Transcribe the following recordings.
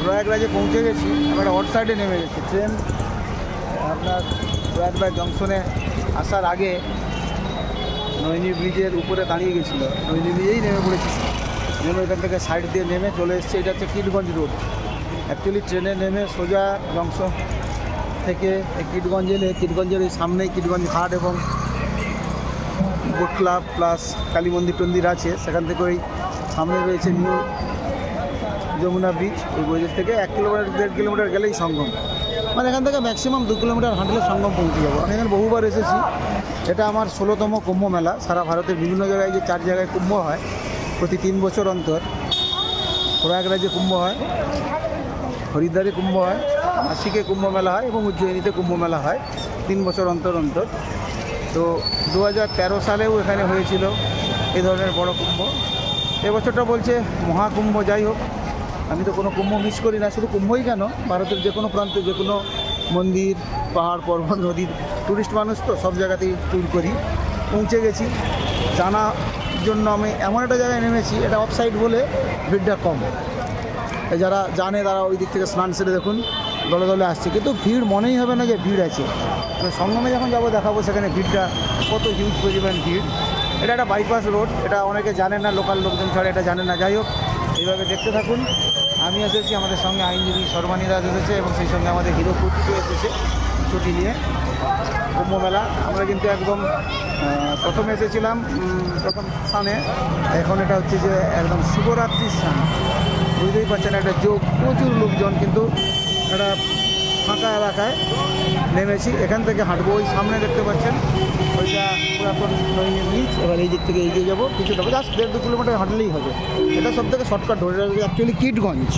প্রয়াগরাজে পৌঁছে গেছি। আমরা হট সাইডে নেমে গেছি। ট্রেন আপনার প্রয়াগরাজ জংশনে আসার আগে নৈনী ব্রিজের উপরে দাঁড়িয়ে গেছিলো। নৈনী ব্রিজেই নেমে পড়েছি। নেমে এখান থেকে সাইড দিয়ে নেমে চলে এসেছে। এটা হচ্ছে কিটগঞ্জ রোড। অ্যাকচুয়ালি ট্রেনে নেমে সোজা জংশন থেকে কিটগঞ্জ এলে কিটগঞ্জের এই সামনেই কিটগঞ্জ ঘাট এবং বোট ক্লাব প্লাস কালী মন্দির টন্দির আছে। সেখান থেকে ওই সামনে রয়েছে নিউ যমুনা ব্রিজ। ওই ব্রিজের থেকে 1 কিলোমিটার 1.5 কিলোমিটার গেলেই সঙ্গম। মানে এখান থেকে ম্যাক্সিমাম 2 কিলোমিটার হাঁটলে সঙ্গম পৌঁছে যাবো। আমি এখানে বহুবার এসেছি। এটা আমার 16তম কুম্ভ মেলা। সারা ভারতের বিভিন্ন জায়গায় যে 4 জায়গায় কুম্ভ হয় প্রতি 3 বছর অন্তর। প্রয়াগরাজে কুম্ভ হয়, হরিদ্বারে কুম্ভ হয়, নাসিকে কুম্ভ মেলা হয় এবং উজ্জয়িনীতে কুম্ভ মেলা হয় 3 বছর অন্তর অন্তর। তো 2013 সালেও এখানে হয়েছিল এই ধরনের বড় কুম্ভ। এবছরটা বলছে মহাকুম্ভ। যাই হোক, আমি তো কোনো কুম্ভ মিস করি না। শুধু কুম্ভই কেন, ভারতের যে কোনো প্রান্তে যে কোনো মন্দির, পাহাড়, পর্বত, নদীর ট্যুরিস্ট মানুষ তো সব জায়গাতেই ট্যুর করি। পৌঁছে গেছি জানার জন্য। আমি এমন একটা জায়গায় নেমেছি, এটা অফ সাইড বলে ভিড়টা কম। যারা জানে তারা ওই দিক থেকে স্নান সেরে দেখুন দলে দলে আসছে, কিন্তু ভিড় মনেই হবে না যে ভিড় আছে। সঙ্গমে যখন যাবো দেখাবো সেখানে ভিড়টা কত হিউজ পরিমাণ ভিড়। এটা একটা বাইপাস রোড। এটা অনেকে জানে না, লোকাল লোকজন ছাড়া এটা জানে না। যাই হোক, এইভাবে দেখতে থাকুন। আমি এসেছি, আমাদের সঙ্গে আইনজীবী সর্বাণীরাজ এসেছে এবং সেই সঙ্গে আমাদের হিরো কুটিও এসেছে ছুটি নিয়ে কুম্ভ মেলা। আমরা কিন্তু একদম প্রথমে এসেছিলাম প্রথম স্থানে। এখন এটা হচ্ছে যে একদম শিবরাত্রির স্থান। বুঝতেই পারছেন একটা যোগ, প্রচুর লোকজন, কিন্তু একটা ফাঁকা এলাকায় নেমেছি। এখান থেকে হাঁটবো। ওই সামনে দেখতে পাচ্ছেন ওইটা পুরাতন নৈনী ব্রিজ। এবার এই দিক থেকে এগিয়ে যাবো কিছুটা, জাস্ট 1.5-2 কিলোমিটার হাঁটলেই হবে। এটা সব থেকে শর্টকাট রোড। এটা অ্যাকচুয়ালি কিটগঞ্জ।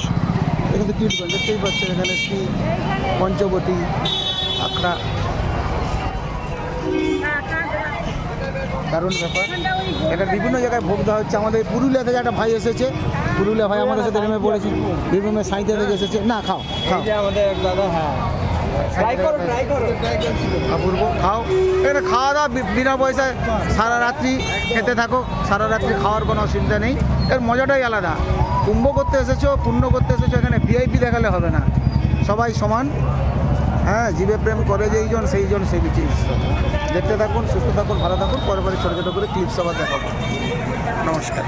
এখান থেকে কিটগঞ্জ দেখতেই পাচ্ছেন। এখানে শ্রী পঞ্চবতী আখড়া, দারুণ ব্যাপার। এটা বিভিন্ন জায়গায় ভোগ দেওয়া হচ্ছে। আমাদের পুরুলিয়া থেকে একটা ভাই এসেছে। পুরুলিয়া ভাই আমাদের সাথে নেমে পড়েছে। বীরভূমের সাঁইতে থেকে এসেছে। না খাও খাও আমাদের দাদা। হ্যাঁ, অপূর্ব, খাও। এখানে খাওয়া দাওয়া বিনা পয়সায় সারা রাত্রি খেতে থাকো। সারা রাত্রি খাওয়ার কোনো অসুবিধা নেই। এর মজাটাই আলাদা। কুম্ভ করতে এসেছো, পুণ্য করতে এসেছো, এখানে ভিআইপি দেখালে হবে না। সবাই সমান। হ্যাঁ, জীবে প্রেম করে যেইজন সেইজন সেই বিচে ঈশ্বর। দেখতে থাকুন, সুস্থ থাকুন, ভালো থাকুন। পরে ছোটো ছোটো করে ক্লিপস আবার দেখাবো। নমস্কার।